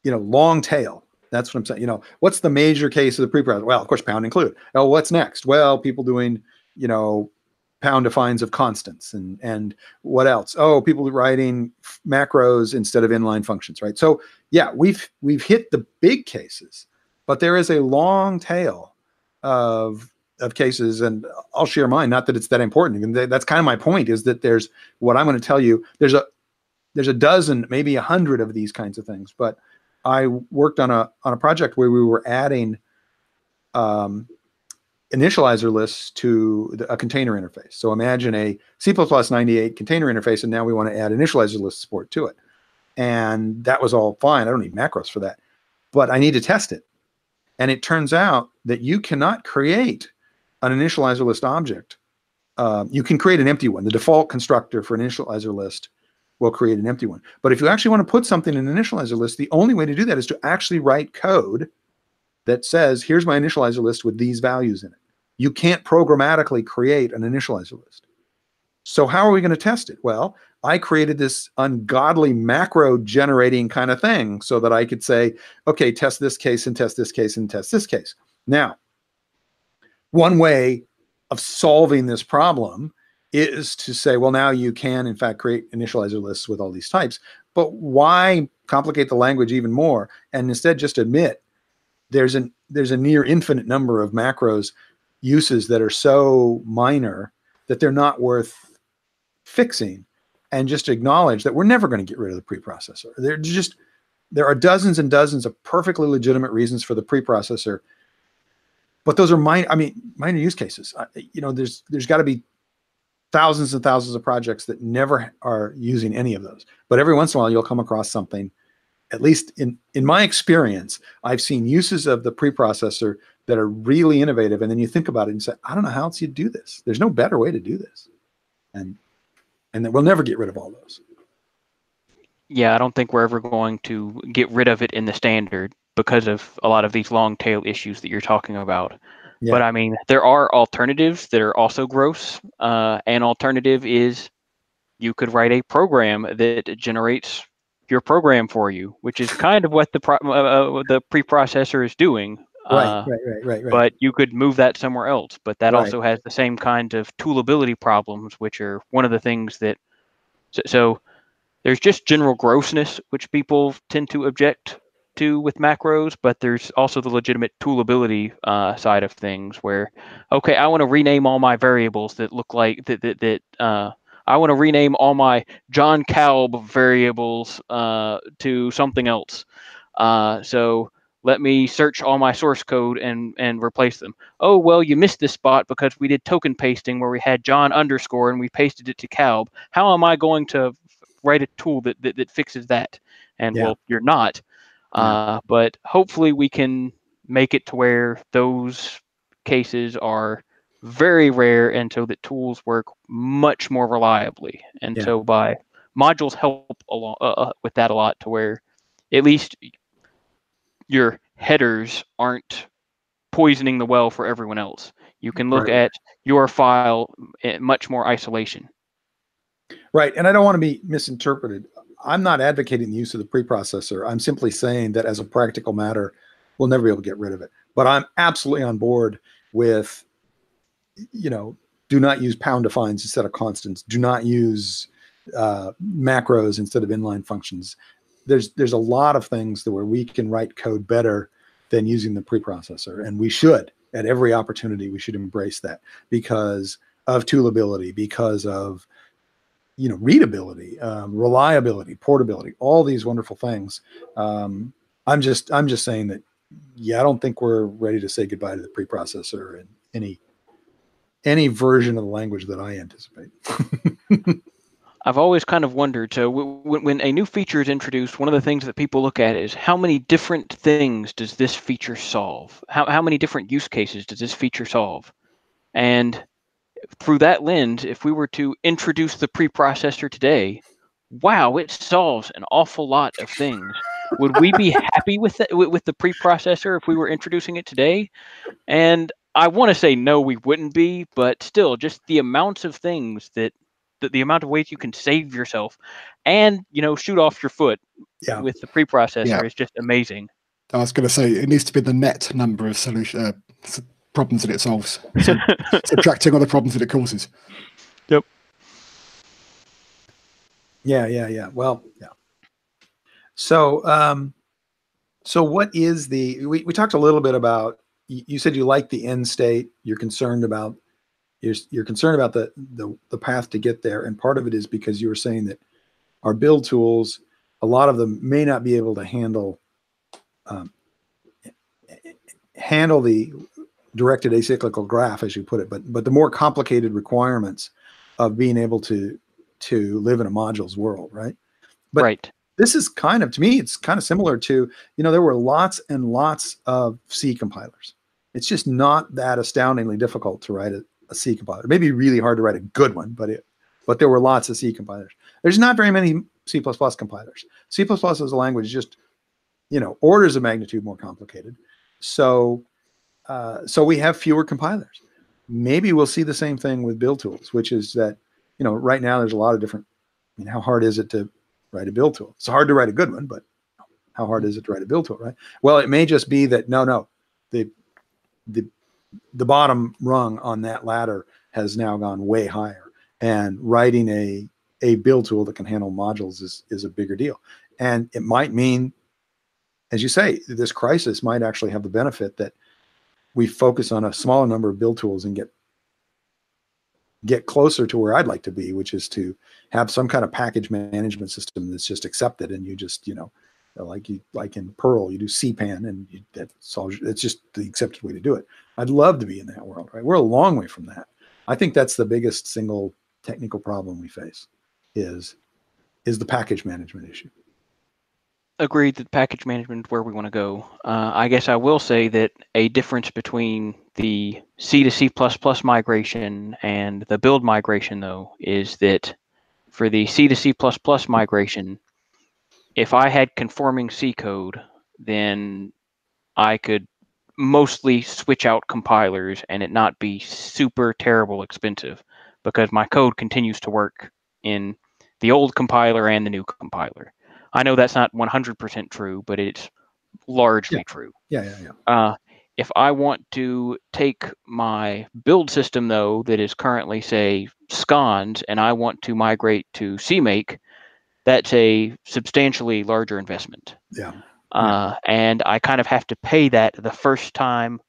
Speaker 2: long tail. That's what I'm saying. What's the major case of the preprocessor? Well, of course, pound include. Oh, what's next? Well, people doing, pound defines of constants and what else? Oh, people writing macros instead of inline functions, right? So yeah, we've hit the big cases, but there is a long tail of cases, and I'll share mine. Not that it's that important, and that's kind of my point. Is that there's what I'm going to tell you. There's a dozen, maybe 100 of these kinds of things. But I worked on a project where we were adding initializer lists to a container interface. So imagine a C++98 container interface, and now we want to add initializer list support to it. And that was all fine. I don't need macros for that, but I need to test it. And it turns out that you cannot create an initializer list object. You can create an empty one. The default constructor for an initializer list will create an empty one. But if you actually want to put something in an initializer list, the only way to do that is to actually write code that says, here's my initializer list with these values in it. You can't programmatically create an initializer list. So how are we going to test it? Well, I created this ungodly macro generating kind of thing so that I could say, okay, test this case and test this case and test this case. Now, one way of solving this problem is to say, well, now you can, in fact, create initializer lists with all these types. But why complicate the language even more and instead just admit there's a near infinite number of macros uses that are so minor that they're not worth fixing, and just acknowledge that we're never going to get rid of the preprocessor. There are dozens and dozens of perfectly legitimate reasons for the preprocessor, but those are minor use cases. There's got to be thousands and thousands of projects that never are using any of those. But every once in a while, you'll come across something. At least in my experience, I've seen uses of the preprocessor that are really innovative. And then you think about it and say, I don't know how else you'd do this. There's no better way to do this. And that we'll never get rid of all those.
Speaker 3: Yeah, I don't think we're ever going to get rid of it in the standard because of a lot of these long tail issues that you're talking about. Yeah. But I mean, there are alternatives that are also gross. An alternative is you could write a program that generates your program for you, which is kind of what the preprocessor is doing.
Speaker 2: Right.
Speaker 3: But you could move that somewhere else. But that also has the same kind of toolability problems, which are one of the things that. So there's just general grossness, which people tend to object to with macros, but there's also the legitimate toolability side of things where, okay, I want to rename all my variables that look like that. I want to rename all my John Kalb variables to something else. So let me search all my source code and replace them. Oh, well, you missed this spot because we did token pasting where we had John underscore and we pasted it to Calb. How am I going to write a tool that fixes that? And well, you're not. But hopefully we can make it to where those cases are very rare, and so that tools work much more reliably. And so by modules help along with that a lot, to where at least your headers aren't poisoning the well for everyone else. You can look at your file in much more isolation.
Speaker 2: Right. And I don't want to be misinterpreted. I'm not advocating the use of the preprocessor. I'm simply saying that as a practical matter, we'll never be able to get rid of it. But I'm absolutely on board with, do not use pound defines instead of constants. Do not use macros instead of inline functions. There's a lot of things where we can write code better than using the preprocessor. And we should, at every opportunity, we should embrace that because of toolability, because of readability, reliability, portability, all these wonderful things. I'm just saying that, I don't think we're ready to say goodbye to the preprocessor in any version of the language that I anticipate.
Speaker 3: I've always kind of wondered, so when a new feature is introduced, one of the things that people look at is how many different things does this feature solve? How many different use cases does this feature solve? And through that lens, if we were to introduce the preprocessor today, wow, it solves an awful lot of things. Would we be happy with the preprocessor if we were introducing it today? And I want to say no, we wouldn't be, but still, just the amounts of things the amount of ways you can save yourself and shoot off your foot with the preprocessor is just amazing.
Speaker 1: I was going to say it needs to be the net number of problems that it solves, so subtracting all the problems that it causes.
Speaker 3: Yep.
Speaker 2: Yeah. Well, yeah. So, so what is we talked a little bit about, you said you like the end state. You're concerned about the path to get there. And part of it is because you were saying that our build tools, a lot of them may not be able to handle the directed acyclical graph, as you put it, but the more complicated requirements of being able to live in a modules world, right? But
Speaker 3: right.
Speaker 2: This is kind of, to me, it's kind of similar to, there were lots and lots of C compilers. It's just not that astoundingly difficult to write a C compiler. Maybe really hard to write a good one, but there were lots of C compilers. There's not very many C++ compilers. C++ as a language is just, orders of magnitude more complicated. So we have fewer compilers. Maybe we'll see the same thing with build tools, which is that, right now there's a lot of different, how hard is it to write a build tool? It's hard to write a good one, but how hard is it to write a build tool, right? Well, it may just be that, the bottom rung on that ladder has now gone way higher, and writing a build tool that can handle modules is a bigger deal. And it might mean, as you say, this crisis might actually have the benefit that we focus on a smaller number of build tools and get closer to where I'd like to be, which is to have some kind of package management system that's just accepted, and you just, like in Perl, you do CPAN, and it's just the accepted way to do it. I'd love to be in that world, right? We're a long way from that. I think that's the biggest single technical problem we face is the package management issue.
Speaker 3: Agreed that package management is where we want to go. I guess I will say that a difference between the C to C++ migration and the build migration, though, is that for the C to C++ migration, if I had conforming C code, then I could mostly switch out compilers and it not be super terrible expensive, because my code continues to work in the old compiler and the new compiler. I know that's not 100% true, but it's largely true.
Speaker 2: Yeah.
Speaker 3: If I want to take my build system, though, that is currently, say, scons, and I want to migrate to CMake, that's a substantially larger investment. And I kind of have to pay that the first time.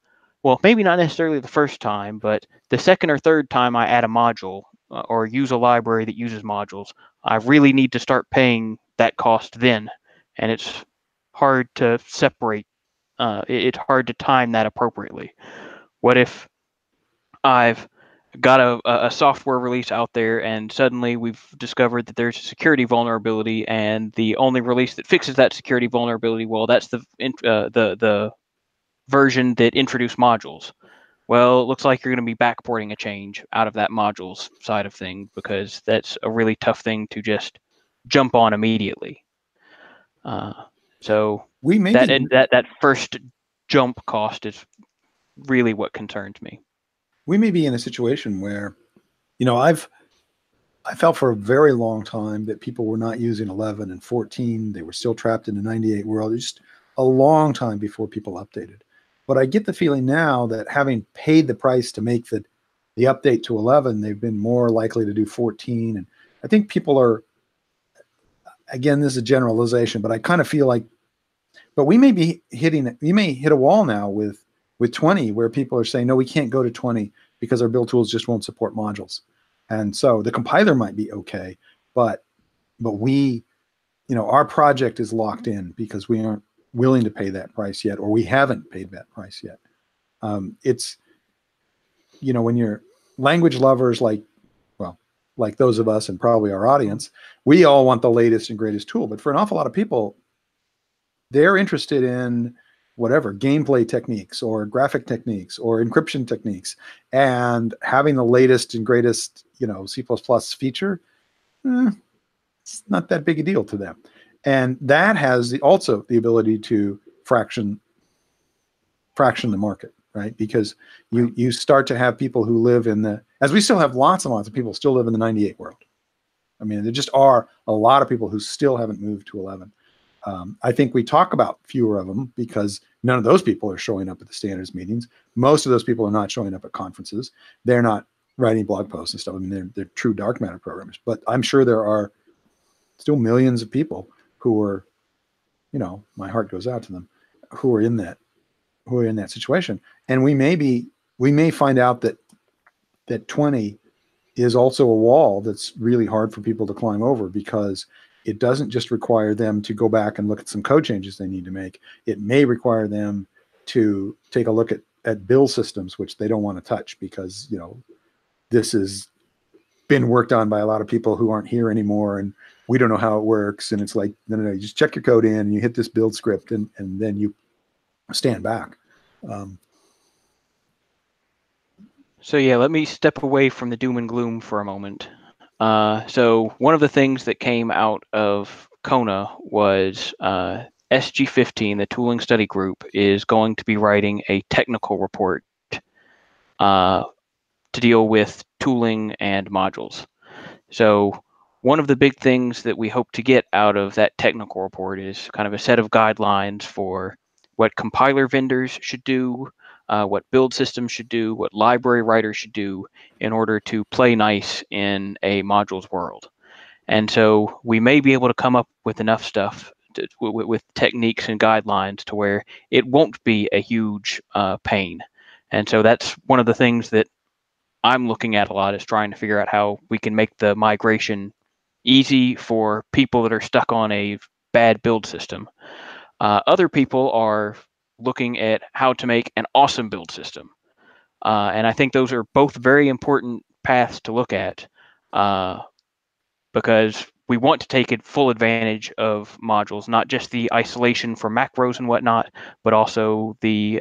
Speaker 3: Well, maybe not necessarily the first time, but the second or third time I add a module or use a library that uses modules, I really need to start paying that cost then. And it's hard to separate it's hard to time that appropriately. What if I've got a software release out there, and suddenly we've discovered that there's a security vulnerability, and the only release that fixes that security vulnerability, well, that's the version that introduced modules. Well, it looks like you're going to be backporting a change out of that modules side of things, because that's a really tough thing to just jump on immediately. So
Speaker 2: We may
Speaker 3: that first jump cost is really what concerns me.
Speaker 2: We may be in a situation where, I felt for a very long time that people were not using 11 and 14. They were still trapped in the 98 world. It was just a long time before people updated. But I get the feeling now that having paid the price to make the update to 11, they've been more likely to do 14. And I think people are, again, this is a generalization, but I kind of feel like, but we may hit a wall now with 20, where people are saying, no, we can't go to 20 because our build tools just won't support modules. And so the compiler might be okay, but we, our project is locked in because we aren't willing to pay that price yet, or we haven't paid that price yet. It's, when you're language lovers, like those of us and probably our audience, we all want the latest and greatest tool. But for an awful lot of people, they're interested in whatever gameplay techniques or graphic techniques or encryption techniques, and having the latest and greatest, C++ feature, it's not that big a deal to them. And that has also the ability to fraction the market, right? Because you start to have people who live as we still have lots and lots of people still live in the 98 world. I mean, there just are a lot of people who still haven't moved to 11. I think we talk about fewer of them because none of those people are showing up at the standards meetings. Most of those people are not showing up at conferences. They're not writing blog posts and stuff. I mean, they're true dark matter programmers. But I'm sure there are still millions of people who are, my heart goes out to them, who are in that situation. And we may find out that 20 is also a wall that's really hard for people to climb over, because it doesn't just require them to go back and look at some code changes they need to make. It may require them to take a look at build systems, which they don't want to touch because, this has been worked on by a lot of people who aren't here anymore, and we don't know how it works. And it's like, no, you just check your code in and you hit this build script, and then you stand back.
Speaker 3: So yeah, let me step away from the doom and gloom for a moment. So one of the things that came out of Kona was SG15, the Tooling Study Group, is going to be writing a technical report to deal with tooling and modules. So one of the big things that we hope to get out of that technical report is kind of a set of guidelines for what compiler vendors should do, what build systems should do, what library writers should do in order to play nice in a modules world. And so we may be able to come up with enough stuff with techniques and guidelines to where it won't be a huge pain. And so that's one of the things that I'm looking at a lot, is trying to figure out how we can make the migration easy for people that are stuck on a bad build system. Other people are looking at how to make an awesome build system. And I think those are both very important paths to look at, because we want to take full advantage of modules, not just the isolation for macros and whatnot, but also the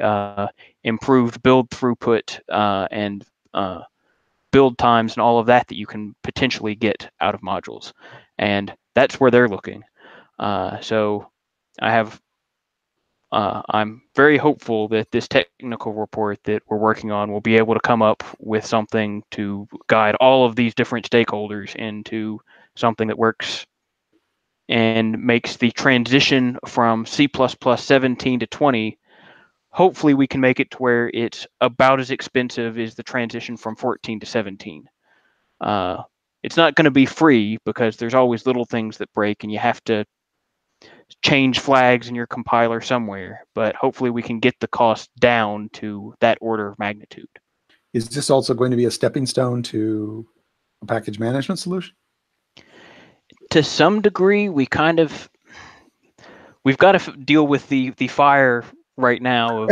Speaker 3: improved build throughput and build times and all of that you can potentially get out of modules. And that's where they're looking. So I'm very hopeful that this technical report that we're working on will be able to come up with something to guide all of these different stakeholders into something that works and makes the transition from C++ 17 to 20. Hopefully we can make it to where it's about as expensive as the transition from 14 to 17. It's not going to be free, because there's always little things that break and you have to change flags in your compiler somewhere, but hopefully we can get the cost down to that order of magnitude.
Speaker 2: Is this also going to be a stepping stone to a package management solution?
Speaker 3: To some degree, we've got to deal with the fire right now of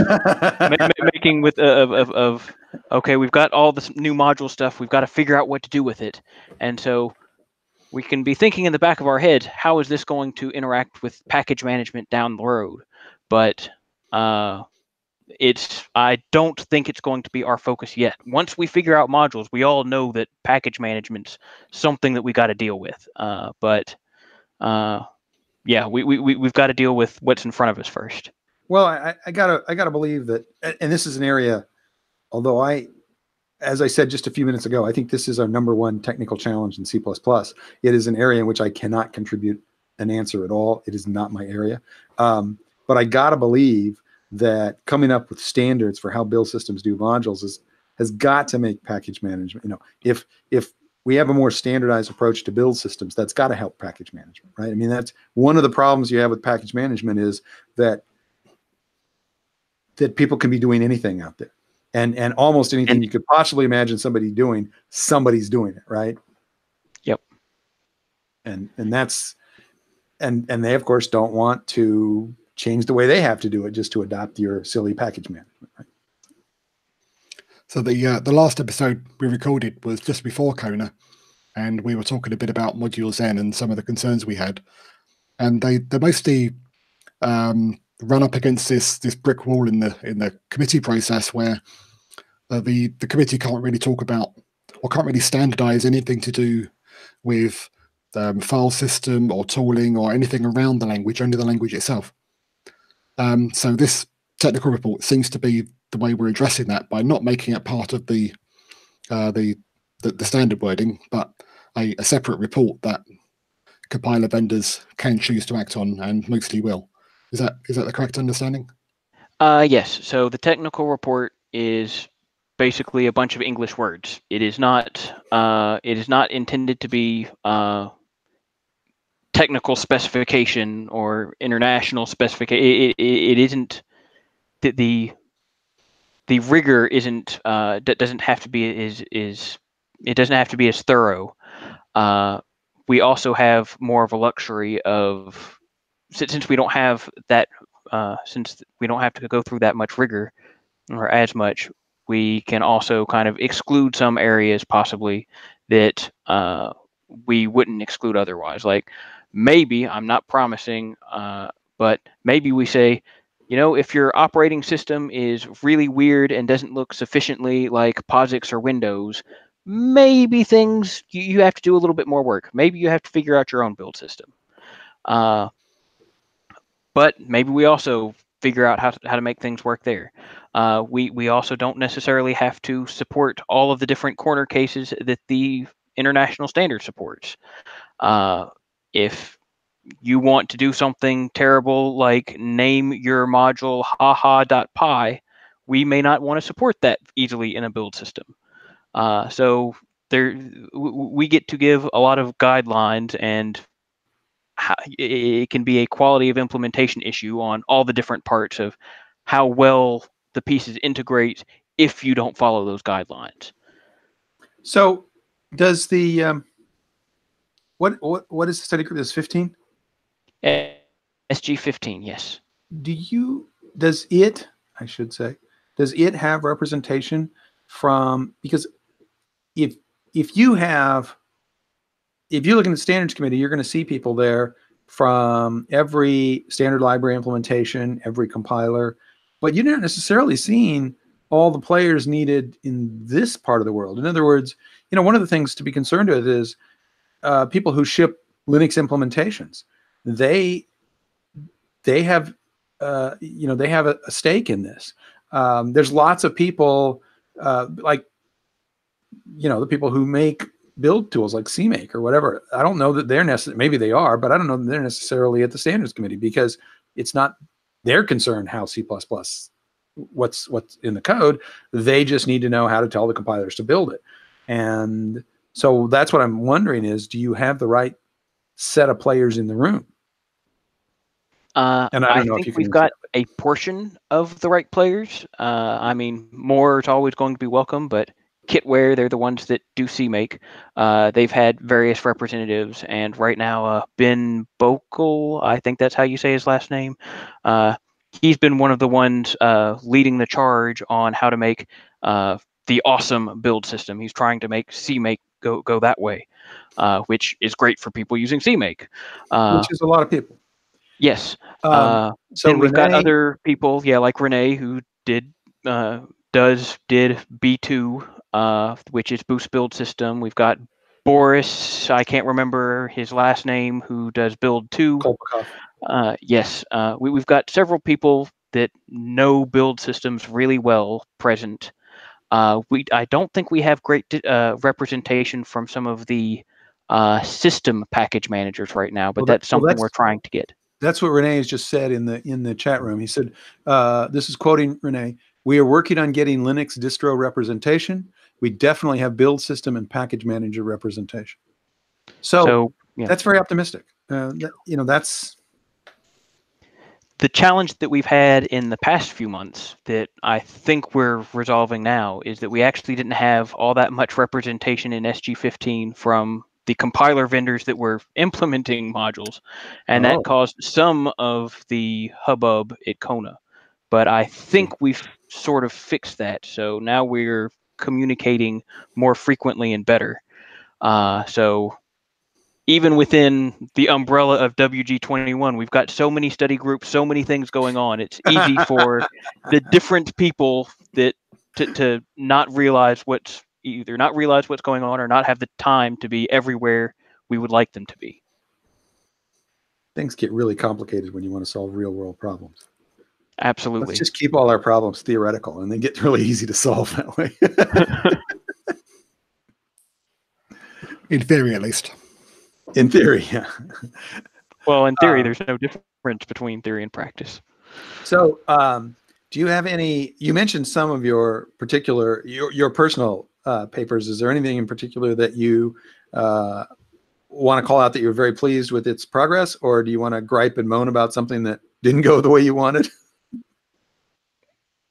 Speaker 3: making with of okay, we've got all this new module stuff. We've got to figure out what to do with it, and so we can be thinking in the back of our heads, how is this going to interact with package management down the road? But I don't think it's going to be our focus yet. Once we figure out modules, we all know that package management's something that we got to deal with. Yeah, we've got to deal with what's in front of us first.
Speaker 2: Well, I gotta believe that, and this is an area, although as I said just a few minutes ago, I think this is our number one technical challenge in C++. It is an area in which I cannot contribute an answer at all. It is not my area. But I gotta believe that coming up with standards for how build systems do modules has got to make package management. If we have a more standardized approach to build systems, that's got to help package management, right? I mean, that's one of the problems you have with package management is that people can be doing anything out there. And almost anything you could possibly imagine somebody doing, somebody's doing it, right?
Speaker 3: Yep.
Speaker 2: And that's and they of course don't want to change the way they have to do it just to adopt your silly package management, right?
Speaker 1: So the last episode we recorded was just before Kona, and we were talking a bit about Module Zen and some of the concerns we had, and they mostly run up against this brick wall in the committee process where the committee can't really talk about or can't really standardize anything to do with file system or tooling or anything around the language, only the language itself. So this technical report seems to be the way we're addressing that by not making it part of the standard wording, but a separate report that compiler vendors can choose to act on and mostly will. Is that the correct understanding?
Speaker 3: Yes. So the technical report is basically a bunch of English words. It is not intended to be technical specification or international specification. It isn't the rigor isn't doesn't have to be it doesn't have to be as thorough. We also have more of a luxury of since we don't have that since we don't have to go through that much rigor or as much, we can also kind of exclude some areas possibly that we wouldn't exclude otherwise. Like maybe, I'm not promising, but maybe we say, if your operating system is really weird and doesn't look sufficiently like POSIX or Windows, maybe things you have to do a little bit more work. Maybe you have to figure out your own build system. But maybe we also figure out how to make things work there. We also don't necessarily have to support all of the different corner cases that the international standard supports. If you want to do something terrible like name your module haha.py, we may not want to support that easily in a build system. So we get to give a lot of guidelines, and it can be a quality of implementation issue on all the different parts of how well the pieces integrate if you don't follow those guidelines.
Speaker 2: So does the what is the study group? Is 15?
Speaker 3: SG15, yes.
Speaker 2: Does it have representation from, because if you look in the standards committee, you're going to see people there from every standard library implementation, every compiler, but you're not necessarily seeing all the players needed in this part of the world. In other words, one of the things to be concerned with is people who ship Linux implementations. They have they have a stake in this. There's lots of people like the people who make build tools like CMake or whatever. I don't know that they're necessarily, maybe they are, but I don't know that they're necessarily at the standards committee because it's not their concern how C++, what's in the code. They just need to know how to tell the compilers to build it. And so that's what I'm wondering is, do you have the right set of players in the room? And I don't know if you can
Speaker 3: we've got a portion of the right players. I mean, more is always going to be welcome, but Kitware, they're the ones that do CMake. They've had various representatives, and right now, Ben Bokel, I think that's how you say his last name. he's been one of the ones leading the charge on how to make the awesome build system. He's trying to make CMake go that way, which is great for people using CMake.
Speaker 2: Which is a lot of people.
Speaker 3: Yes.
Speaker 2: So
Speaker 3: Then we've got
Speaker 2: Renee,
Speaker 3: other people, like Renee, who did B2, which is Boost Build System. We've got Boris, I can't remember his last name, who does Build 2.
Speaker 2: Kolpakov.
Speaker 3: Yes, we've got several people that know build systems really well present. I don't think we have great representation from some of the system package managers right now, but that's something we're trying to get.
Speaker 2: That's what Renee has just said in the chat room. He said, this is quoting Renee, "We are working on getting Linux distro representation. We definitely have build system and package manager representation." So
Speaker 3: yeah.
Speaker 2: That's very optimistic. That's
Speaker 3: the challenge that we've had in the past few months that I think we're resolving now is that we actually didn't have all that much representation in SG15 from the compiler vendors that were implementing modules, and that caused some of the hubbub at Kona. But I think we've sort of fixed that, so now we're communicating more frequently and better. So even within the umbrella of WG21, we've got so many study groups, so many things going on. It's easy for the different people that to not realize what's going on or not have the time to be everywhere we would like them to be.
Speaker 2: Things get really complicated when you want to solve real world problems.
Speaker 3: Absolutely.
Speaker 2: Let's just keep all our problems theoretical, and they get really easy to solve that way.
Speaker 1: In theory, at least.
Speaker 2: In theory, yeah.
Speaker 3: Well, in theory, there's no difference between theory and practice.
Speaker 2: So, do you have any? You mentioned some of your particular, your personal papers. Is there anything in particular that you want to call out that you're very pleased with its progress, or do you want to gripe and moan about something that didn't go the way you wanted?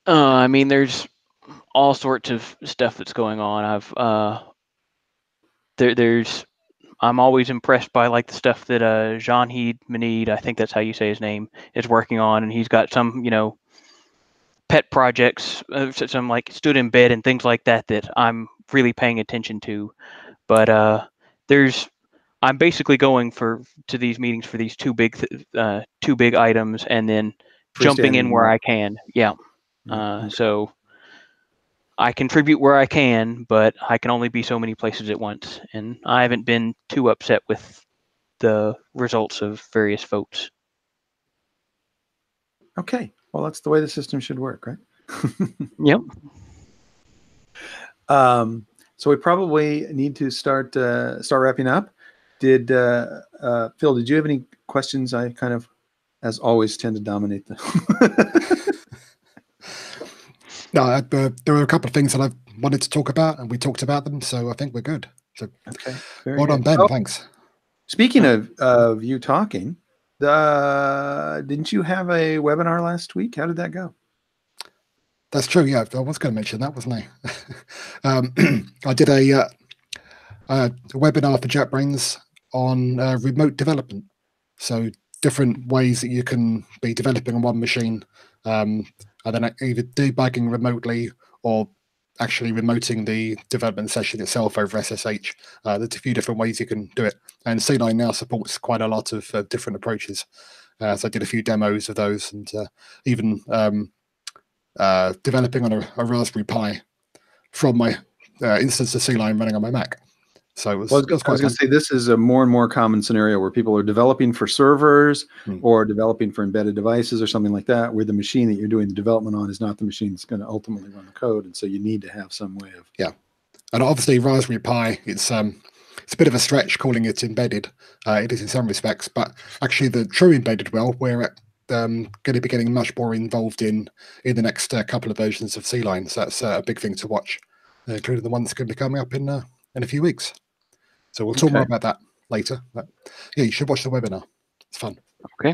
Speaker 3: I mean, there's all sorts of stuff that's going on. I'm always impressed by like the stuff that Jean-Heed Manid, I think that's how you say his name, is working on, and he's got some pet projects, some like stood in bed and things like that that I'm really paying attention to. But I'm basically going to these meetings for these two big items, and then jumping in where I can. Yeah.
Speaker 2: Okay.
Speaker 3: So I contribute where I can, but I can only be so many places at once, and I haven't been too upset with the results of various votes.
Speaker 2: Okay. Well, that's the way the system should work, right?
Speaker 3: Yep.
Speaker 2: So we probably need to start wrapping up. Did Phil? Did you have any questions? I kind of, as always, tend to dominate them.
Speaker 1: No, there were a couple of things that I wanted to talk about, and we talked about them, so I think we're good. So,
Speaker 2: okay, very
Speaker 1: well done,
Speaker 2: good.
Speaker 1: Ben. Thanks.
Speaker 2: Speaking of you talking, didn't you have a webinar last week? How did that go?
Speaker 1: That's true. Yeah, I was going to mention that, wasn't I? I did a webinar for JetBrains on remote development. So different ways that you can be developing on one machine, and then either debugging remotely or actually remoting the development session itself over SSH. There's a few different ways you can do it. And C9 now supports quite a lot of different approaches. So I did a few demos of those, and even developing on a Raspberry Pi from my instance of C-Line running on my Mac. So it was,
Speaker 2: I was going to say, this is a more and more common scenario where people are developing for servers or developing for embedded devices or something like that, where the machine that you're doing the development on is not the machine that's going to ultimately run the code. And so you need to have some way of...
Speaker 1: Yeah. And obviously Raspberry Pi, it's a bit of a stretch calling it embedded. It is in some respects, but actually the true embedded world, we're going to be getting much more involved in the next couple of versions of C-Line. So that's a big thing to watch, including the one that's going to be coming up in a few weeks. So we'll talk more about that later. But yeah, you should watch the webinar. It's fun.
Speaker 3: Okay.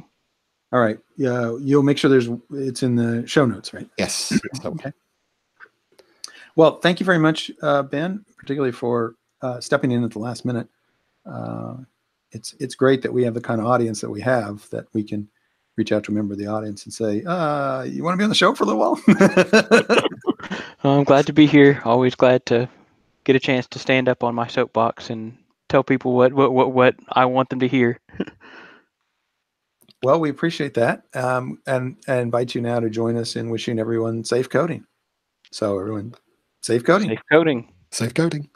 Speaker 2: All right. Yeah, you'll make sure it's in the show notes, right?
Speaker 1: Yes.
Speaker 2: Okay. Well, thank you very much, Ben, particularly for stepping in at the last minute. It's great that we have the kind of audience that we have, that we can reach out to a member of the audience and say, you want to be on the show for a little while?
Speaker 3: I'm glad to be here. Always glad to get a chance to stand up on my soapbox and tell people what I want them to hear.
Speaker 2: Well, we appreciate that. And I invite you now to join us in wishing everyone safe coding. So everyone, safe coding.
Speaker 3: Safe coding.
Speaker 1: Safe coding.